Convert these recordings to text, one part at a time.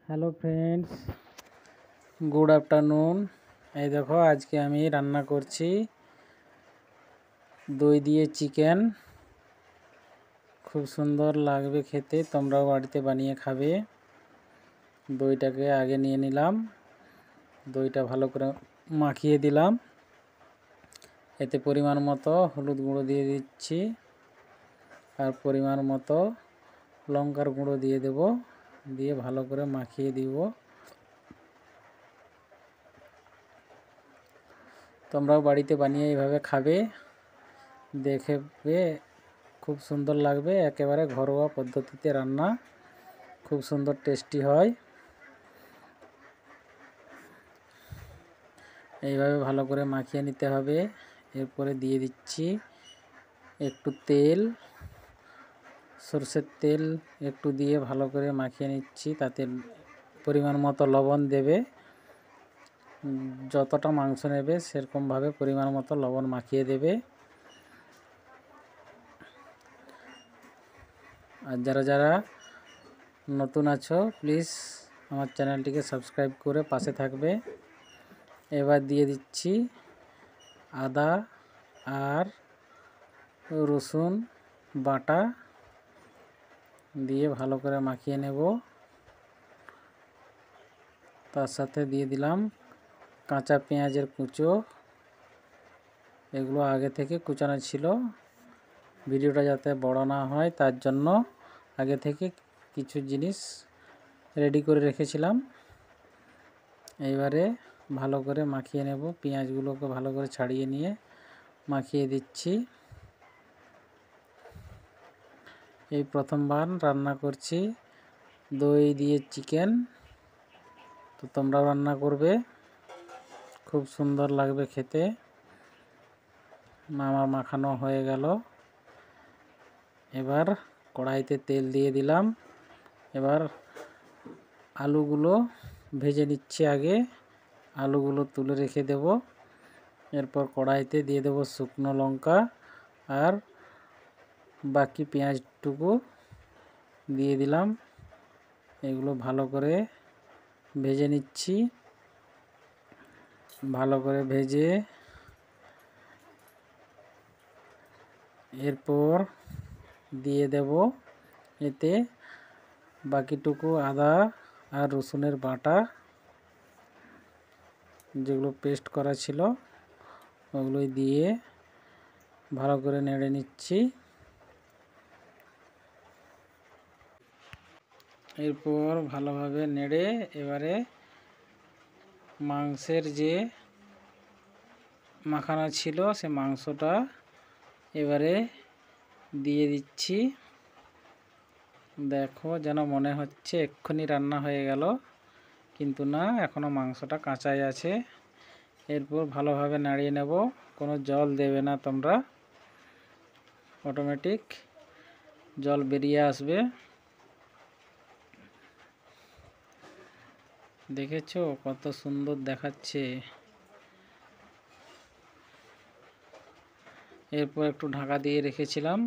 Hello friends, good afternoon. এই দেখো, আজকে আমি রান্না করছি দই দিয়ে চিকেন। খুব সুন্দর লাগবে খেতে, তোমরাও বাড়িতে বানিয়ে খাবে। দইটাকে আগে নিয়ে নিলাম, দইটা ভালো করে মাখিয়ে দিলাম। এতে পরিমাণ মতো হলুদ গুঁড়ো দিয়ে দিচ্ছি, আর পরিমাণ মতো লঙ্কার গুঁড়ো দিয়ে দেব, দিয়ে ভালো করে মাখিয়ে দিব। তোমরাও বাড়িতে বানিয়ে এইভাবে খাবে, দেখবে খুব সুন্দর লাগবে। একেবারে ঘরোয়া পদ্ধতিতে রান্না, খুব সুন্দর টেস্টি হয়। এইভাবে ভালো করে মাখিয়ে নিতে হবে। এরপরে দিয়ে দিচ্ছি একটু তেল, সরষের তেল একটু দিয়ে ভালো করে মাখিয়ে নিচ্ছি। তাতে পরিমাণ মতো লবণ দেবে, যতটা মাংস নেবে সেরকমভাবে পরিমাণ মতো লবণ মাখিয়ে দেবে। আর যারা যারা নতুন আছো প্লিজ আমার চ্যানেলটিকে সাবস্ক্রাইব করে পাশে থাকবে। এবার দিয়ে দিচ্ছি আদা আর রসুন বাটা, দিয়ে ভালো করে মাখিয়ে নেব। তার সাথে দিয়ে দিলাম কাঁচা পেঁয়াজের কুচো, এগুলো আগে থেকে কুচানো ছিল। ভিডিওটা যাতে বড় না হয় তার জন্য আগে থেকে কিছু জিনিস রেডি করে রেখেছিলাম। এইবারে ভালো করে মাখিয়ে নেব, পেঁয়াজগুলোকে ভালো করে ছাড়িয়ে নিয়ে মাখিয়ে দিচ্ছি। এই প্রথমবার রান্না করছি দই দিয়ে চিকেন, তো তোমরাও রান্না করবে, খুব সুন্দর লাগবে খেতে। আমার মাখানো হয়ে গেল। এবার কড়াইতে তেল দিয়ে দিলাম। এবার আলুগুলো ভেজে নিচ্ছি আগে, আলুগুলো তুলে রেখে দেব। এরপর কড়াইতে দিয়ে দেব শুকনো লঙ্কা, আর বাকি পেঁয়াজটুকু দিয়ে দিলাম। এগুলো ভালো করে ভেজে নিচ্ছি। ভালো করে ভেজে এরপর দিয়ে দেব এতে বাকিটুকু আদা আর রসুনের বাটা, যেগুলো পেস্ট করা ছিল ওগুলোই দিয়ে ভালো করে নেড়ে নিচ্ছি। এরপর ভালোভাবে নেড়ে এবারে মাংসের যে মাখানো ছিল সে মাংসটা এবারে দিয়ে দিচ্ছি। দেখো, যেন মনে হচ্ছে এক্ষুনি রান্না হয়ে গেল, কিন্তু না, এখনও মাংসটা কাঁচাই আছে। এরপর ভালোভাবে নাড়িয়ে নেব। কোনো জল দেবে না তোমরা, অটোমেটিক জল বেরিয়ে আসবে। দেখেছো কত সুন্দর দেখাচ্ছে। এরপর একটু ঢাকা দিয়ে রেখেছিলাম,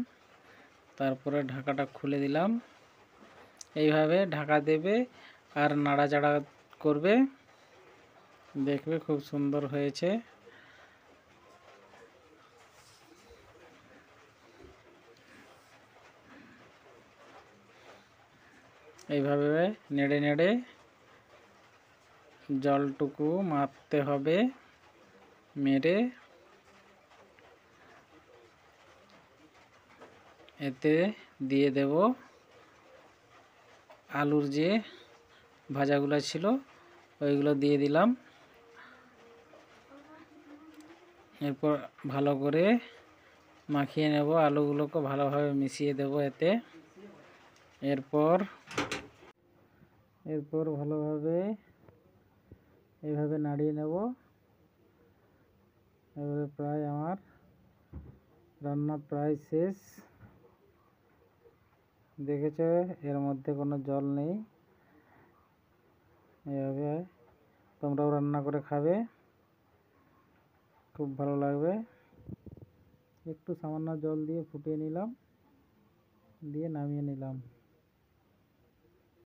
তারপরে ঢাকাটা খুলে দিলাম। এইভাবে ঢাকা দেবে আর নাড়াচাড়া করবে, দেখবে খুব সুন্দর হয়েছে। এইভাবে নেড়ে নেড়ে জলটুকু মারতে হবে, মেরে এতে দিয়ে দেব আলুর যে ভাজাগুলো ছিল ওইগুলো দিয়ে দিলাম। এরপর ভালো করে মাখিয়ে নেব, আলুগুলোকে ভালোভাবে মিশিয়ে দেব এতে। এরপর ভালোভাবে এইভাবে নাড়িয়ে নেব। এবারে প্রায় আমার রান্না প্রায় শেষ। দেখেছো এর মধ্যে কোনো জল নেই। এইভাবে তোমরাও রান্না করে খাবে, খুব ভালো লাগবে। একটু সামান্য জল দিয়ে ফুটিয়ে নিলাম, দিয়ে নামিয়ে নিলাম।